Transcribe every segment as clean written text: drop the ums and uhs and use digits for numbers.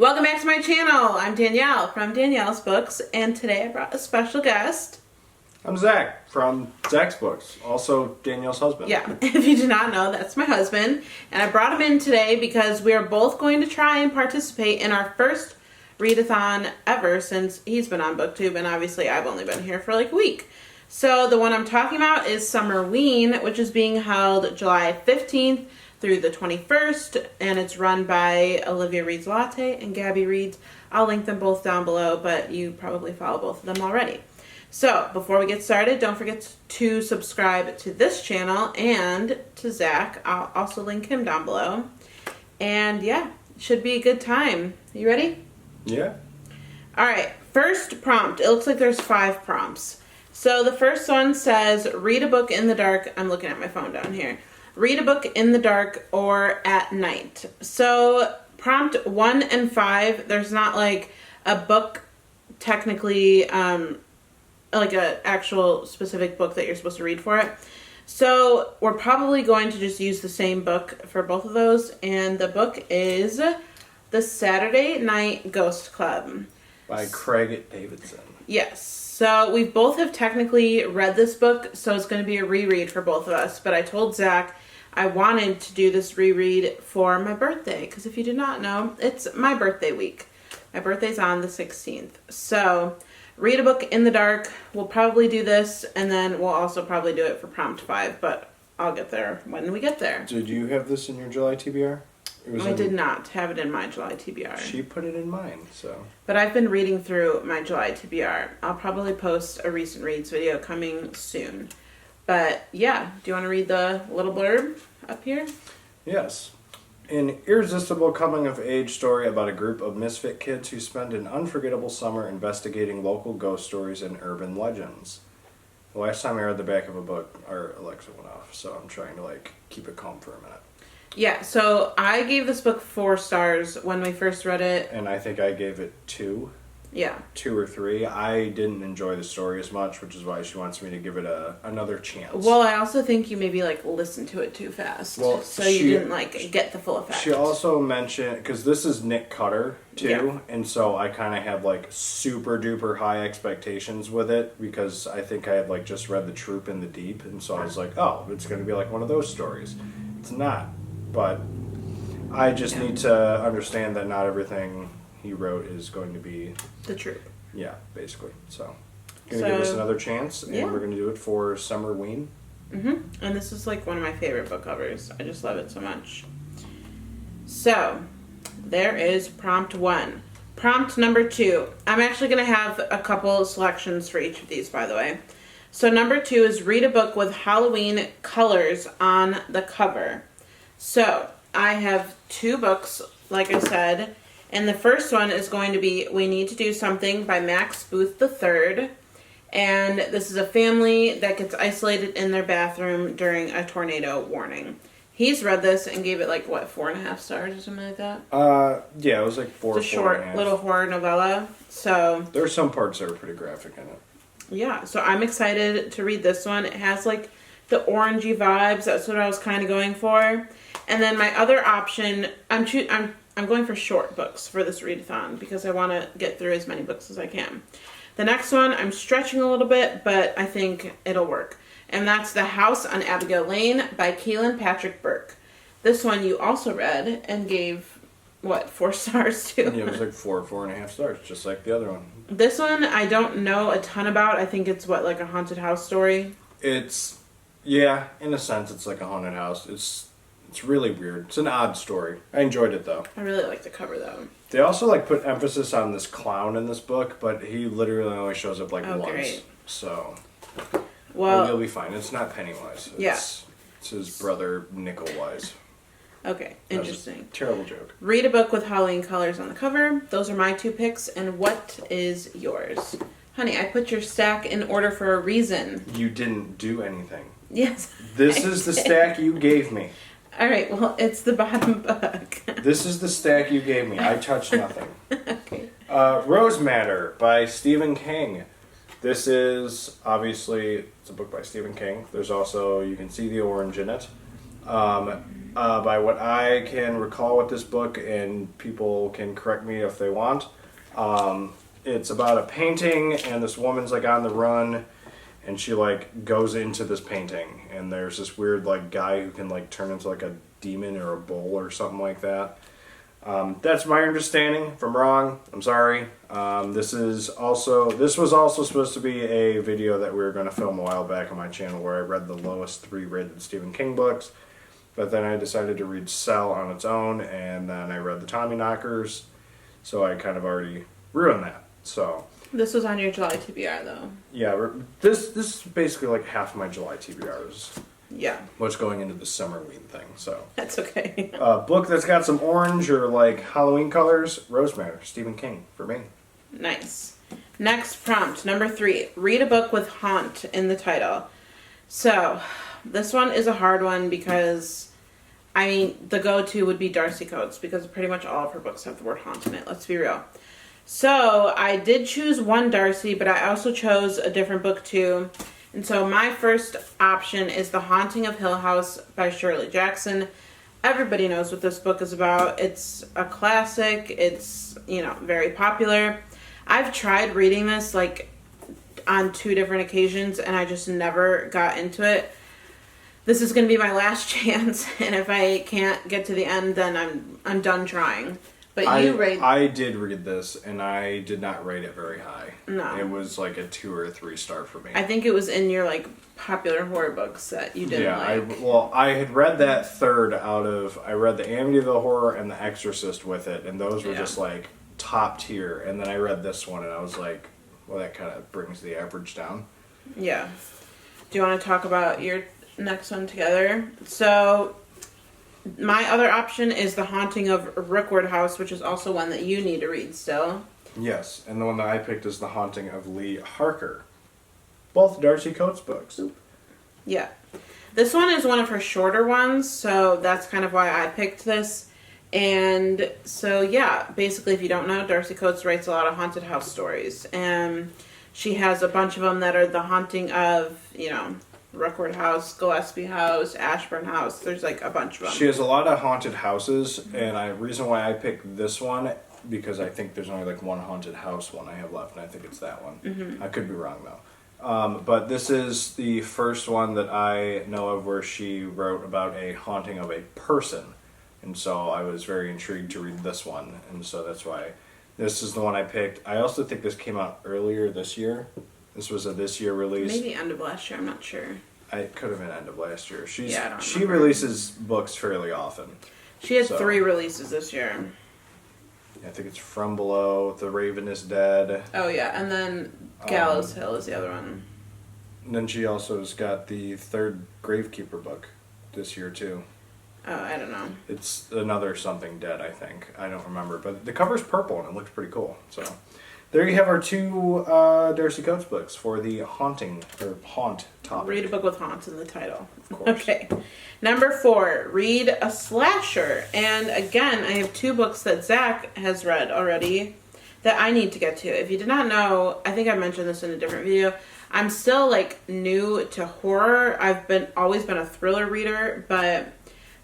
Welcome back to my channel. I'm Danielle from Danielle's Books, and today I brought a special guest. I'm Zach from Zach's Books, also Danielle's husband. Yeah, if you do not know, that's my husband, and I brought him in today because we are both going to try and participate in our first readathon ever since he's been on BookTube, and obviously I've only been here for like a week. So the one I'm talking about is Summerween, which is being held July 15th through the 21st, and it's run by Olivia Reads Latte and Gabby Reads. I'll link them both down below, but you probably follow both of them already. So before we get started, don't forget to subscribe to this channel and to Zach. I'll also link him down below. And yeah, it should be a good time. You ready? Yeah. All right, first prompt. It looks like there's 5 prompts. So the first one says, read a book in the dark. I'm looking at my phone down here. Read a book in the dark or at night. So prompt 1 and 5, there's not like a book technically, like an actual specific book that you're supposed to read for it. So we're probably going to just use the same book for both of those. And the book is The Saturday Night Ghost Club. By Craig Davidson. Yes. So we both have technically read this book, so it's going to be a reread for both of us. But I told Zach I wanted to do this reread for my birthday, because if you do not know, it's my birthday week. My birthday's on the 16th. So read a book in the dark. We'll probably do this, and then we'll also probably do it for prompt 5, but I'll get there when we get there. Did you have this in your July TBR? I did not have it in my July TBR. She put it in mine, so. But I've been reading through my July TBR. I'll probably post a recent reads video coming soon. But yeah, do you want to read the little blurb up here? Yes. An irresistible coming-of-age story about a group of misfit kids who spend an unforgettable summer investigating local ghost stories and urban legends. The last time I read the back of a book, our Alexa went off, so I'm trying to keep it calm for a minute. Yeah, so I gave this book 4 stars when we first read it. And I think I gave it 2. Yeah. 2 or 3. I didn't enjoy the story as much, which is why she wants me to give it another chance. Well, I also think you maybe listened to it too fast. Well, so you didn't get the full effect. She also mentioned, because this is Nick Cutter too, yeah. And so I kind of have super duper high expectations with it, because I think I had just read The Troop in the Deep, and so I was like, oh, it's going to be one of those stories. It's not, but I just need to understand that not everything he wrote is going to be The Troop. Yeah, basically. So, gonna give us another chance, and we're gonna do it for Summerween. And this is one of my favorite book covers. I just love it so much. So, there is prompt 1. Prompt number 2. I'm actually gonna have a couple selections for each of these, by the way. So number 2 is read a book with Halloween colors on the cover. So I have 2 books, like I said. And the first one is going to be We Need to Do Something by Max Booth III. And this is a family that gets isolated in their bathroom during a tornado warning. He's read this and gave it 4.5 stars or something like that? Yeah, it was 4. It's a short little horror novella. So there are some parts that are pretty graphic in it. Yeah, so I'm excited to read this one. It has the orangey vibes. That's what I was kind of going for. And then my other option, I'm going for short books for this readathon because I want to get through as many books as I can. The next one, I'm stretching a little bit, but I think it'll work. And that's The House on Abigail Lane by Kaylin Patrick Burke. This one you also read and gave, 4 stars to? Yeah, it was 4.5 stars, just like the other one. This one I don't know a ton about. I think it's a haunted house story? Yeah, in a sense it's like a haunted house. It's really weird. It's an odd story. I enjoyed it, though. I really like the cover, though. They also, put emphasis on this clown in this book, but he literally only shows up, once. Great. So, well, you'll be fine. It's not Pennywise. It's his brother, Nickel-wise. Okay, interesting. Terrible joke. Read a book with Halloween colors on the cover. Those are my 2 picks, and what is yours? Honey, I put your stack in order for a reason. You didn't do anything. Yes. This is the stack you gave me. All right, well, it's the bottom book. This is the stack you gave me. I touched nothing. Okay. Rose Matter by Stephen King. This is, obviously, it's a book by Stephen King. There's also, you can see the orange in it. By what I can recall with this book, and people can correct me if they want, it's about a painting, and this woman's like on the run, and she like goes into this painting, and there's this weird like guy who can like turn into like a demon or a bull or something like that. That's my understanding. If I'm wrong, I'm sorry. This was also supposed to be a video that we were going to film a while back on my channel where I read the lowest 3 rated Stephen King books, but then I decided to read Cell on its own, and then I read the Tommyknockers, so I kind of already ruined that. So This was on your July TBR, though. yeah, this is basically like half of my July TBRs. Yeah. What's going into the Summerween thing, so. That's okay. A book that's got some orange or like Halloween colors, Rosemary, Stephen King, for me. Nice. Next prompt, number 3. Read a book with haunt in the title. So, this one is a hard one because, I mean, the go-to would be Darcy Coates because pretty much all of her books have the word haunt in it, let's be real. So, I did choose one Darcy, but I also chose a different book too. And so my first option is The Haunting of Hill House by Shirley Jackson. Everybody knows what this book is about. It's a classic. It's, very popular. I've tried reading this like on 2 different occasions and I just never got into it. This is going to be my last chance, and if I can't get to the end, then I'm done trying. But I did read this, and I did not rate it very high. No. It was like a 2 or 3 star for me. I think it was in your like popular horror books that you didn't like. I had read that third out of, I read the Amityville Horror and The Exorcist with it, and those were just like top tier. And then I read this one, and I was like, well, that kind of brings the average down. Yeah. Do you want to talk about your next one together? So, my other option is The Haunting of Rookwood House, which is also one that you need to read still. Yes, and the one that I picked is The Haunting of Lee Harker. Both Darcy Coates books. Yeah. This one is one of her shorter ones, so that's kind of why I picked this. And so, yeah, basically, if you don't know, Darcy Coates writes a lot of haunted house stories. And she has a bunch of them that are the haunting of, Rookwood House, Gillespie House, Ashburn House. There's like a bunch of them. She has a lot of haunted houses, and reason why I picked this one, because I think there's only like one haunted house one I have left, and I think it's that one. Mm-hmm. I could be wrong though. But this is the first one that I know of where she wrote about a haunting of a person. And so I was very intrigued to read this one, and so that's why this is the one I picked. I also think this came out earlier this year. This was a this year release. Maybe end of last year, I'm not sure. It could have been end of last year. She remember. releases books fairly often. She had 3 releases this year. I think it's From Below, The Raven is Dead. Oh yeah, and then Gallows Hill is the other one. And then she also has got the 3rd Gravekeeper book this year too. Oh, I don't know. It's another something dead, I think. I don't remember, but the cover's purple and it looks pretty cool. So there you have our 2 Darcy Coates books for the haunting or haunt topic. Read a book with haunt in the title. Of course. Okay. Number 4, read a slasher. And again, I have 2 books that Zach has read already that I need to get to. If you did not know, I think I mentioned this in a different video. I'm still like new to horror. I've always been a thriller reader, but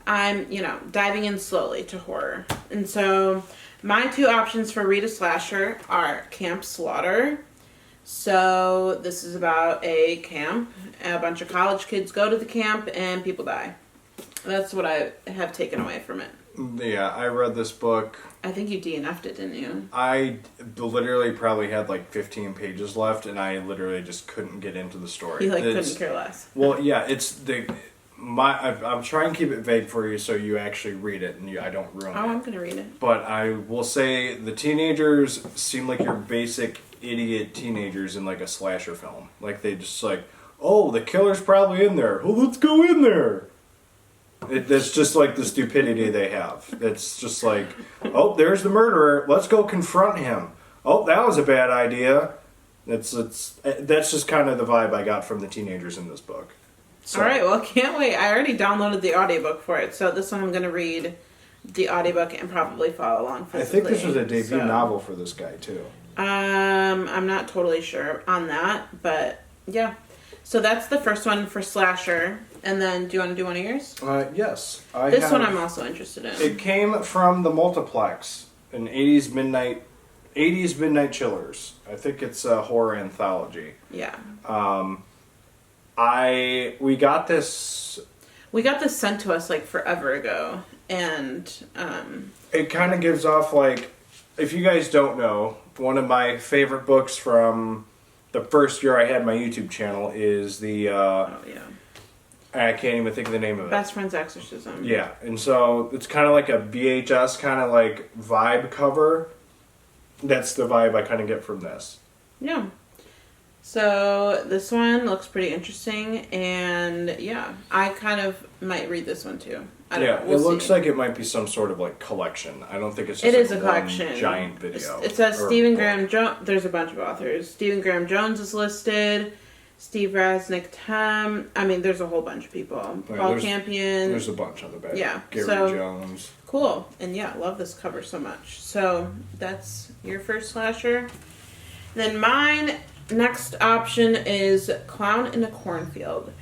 I'm, diving in slowly to horror. And so my 2 options for read a slasher are Camp Slaughter. So this is about a camp. A bunch of college kids go to the camp and people die. That's what I have taken away from it. Yeah, I read this book. I think you DNF'd it, didn't you? I literally probably had like 15 pages left, and I literally just couldn't get into the story. You couldn't care less. Well, yeah, I'm trying to keep it vague for you so you actually read it and I don't ruin it. Oh, I'm gonna read it. But I will say the teenagers seem like your basic idiot teenagers in like a slasher film. Like they just like, oh, the killer's probably in there. Oh, let's go in there. That's just like the stupidity they have. It's just like, oh, there's the murderer. Let's go confront him. Oh, that was a bad idea. That's just kind of the vibe I got from the teenagers in this book. So. All right, well, can't wait. I already downloaded the audiobook for it, so this one I'm going to read the audiobook and probably follow along physically. I think this was a debut novel for this guy, too. I'm not totally sure on that, but yeah. So that's the first one for Slasher. And then, do you want to do one of yours? Yes. This one I'm also interested in. It came from the Multiplex, an 80s midnight chillers. I think it's a horror anthology. Yeah. We got this sent to us like forever ago, and it kind of gives off like, if you guys don't know, one of my favorite books from the first year I had my YouTube channel is the I can't even think of the name of it. Best Friend's Exorcism. Yeah, and so it's kind of like a VHS kind of like vibe cover. That's the vibe I kind of get from this. Yeah. So this one looks pretty interesting, and yeah, I kind of might read this one too. I don't know. We'll see. Looks like it might be some sort of like collection. I don't think it's just it is like a collection. One giant video. It says Stephen Graham Jones. There's a bunch of authors. Stephen Graham Jones is listed. Steve Rasnick Tam. I mean, there's a whole bunch of people. Paul Campion. There's a bunch on the back. Yeah. Gary Jones. Cool. And yeah, love this cover so much. So that's your first slasher. Then mine next option is Clown in a Cornfield.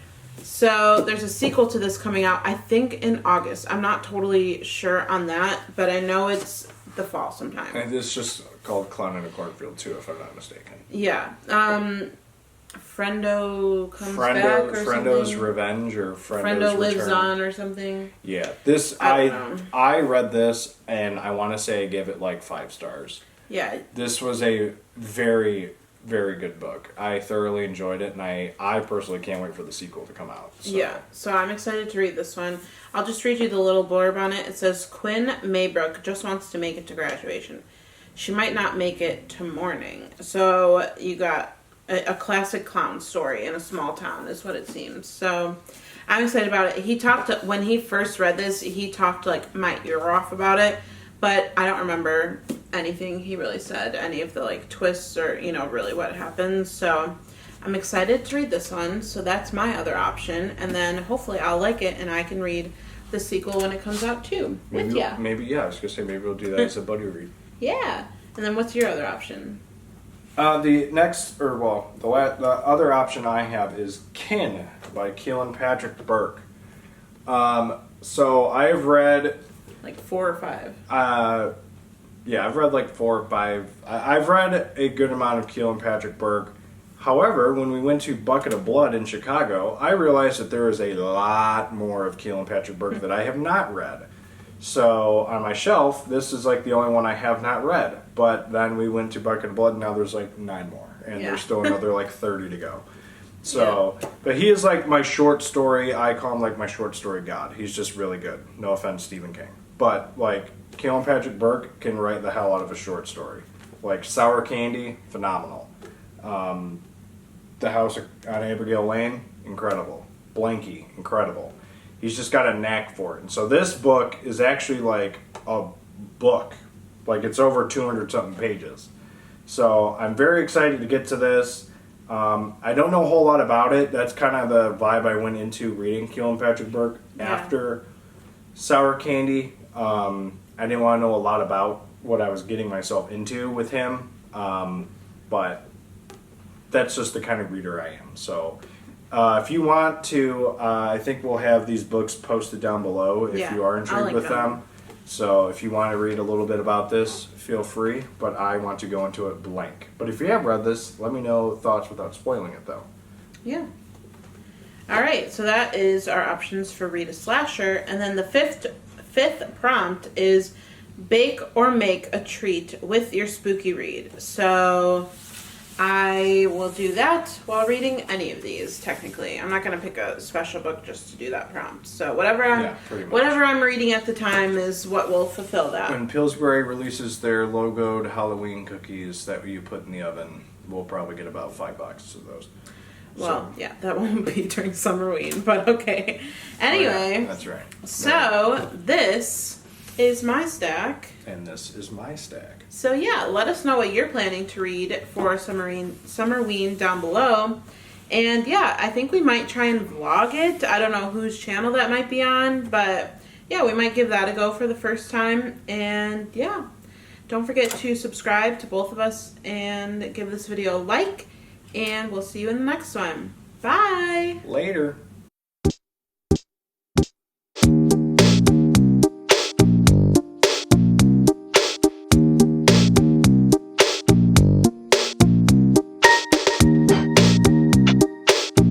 So there's a sequel to this coming out, I think in August. I'm not totally sure on that, but I know it's the fall sometime. And it's just called Clown in a Cornfield too, if I'm not mistaken. Yeah. Friendo comes back or Friendo's something. Revenge or Friendo lives Return. on or something. Yeah. This I read this and I want to say I gave it like 5 stars. Yeah. This was a very, very good book. I thoroughly enjoyed it, and I personally can't wait for the sequel to come out. So. Yeah, so I'm excited to read this one. I'll just read you the little blurb on it. It says, Quinn Maybrook just wants to make it to graduation. She might not make it to morning. So you got a classic clown story in a small town is what it seems. So I'm excited about it. When he first read this, he talked like my ear off about it, but I don't remember anything he really said, any of the like twists or really what happens. So I'm excited to read this one. So that's my other option, and then hopefully I'll like it and I can read the sequel when it comes out too. Maybe I was gonna say maybe we'll do that as a buddy read. Yeah. And then what's your other option? The other option I have is Kin by Keelan Patrick Burke. So I've read like 4 or 5. Yeah, I've read like 4 or 5. I've read a good amount of Keelan Patrick Burke. However, when we went to Bucket of Blood in Chicago, I realized that there is a lot more of Keelan Patrick Burke that I have not read. So on my shelf, this is like the only one I have not read. But then we went to Bucket of Blood, and now there's like 9 more. And there's still another like 30 to go. So, but he is like my short story. I call him like my short story god. He's just really good. No offense, Stephen King. But like, Keelan Patrick Burke can write the hell out of a short story. Like Sour Candy, phenomenal. The House on Abigail Lane, incredible. Blanky, incredible. He's just got a knack for it. And so this book is actually like a book. Like it's over 200 something pages. So I'm very excited to get to this. I don't know a whole lot about it. That's kind of the vibe I went into reading Keelan Patrick Burke after Sour Candy. I didn't want to know a lot about what I was getting myself into with him. But that's just the kind of reader I am. So if you want to, I think we'll have these books posted down below if you are intrigued with them. So if you want to read a little bit about this, feel free. But I want to go into it blank. But if you have read this, let me know thoughts without spoiling it, though. Yeah. All right, so that is our options for read a slasher. And then the fifth prompt is bake or make a treat with your spooky read. So I will do that while reading any of these, technically. I'm not going to pick a special book just to do that prompt. So whatever I'm reading at the time is what will fulfill that. When Pillsbury releases their logoed Halloween cookies that you put in the oven, we'll probably get about 5 boxes of those. Well, that won't be during Summerween, but okay. Anyway. Oh, yeah, that's right. So this is my stack. And this is my stack. So yeah, let us know what you're planning to read for Summerween down below. And yeah, I think we might try and vlog it. I don't know whose channel that might be on, but yeah, we might give that a go for the first time. And yeah, don't forget to subscribe to both of us and give this video a like. And we'll see you in the next one. Bye! Later.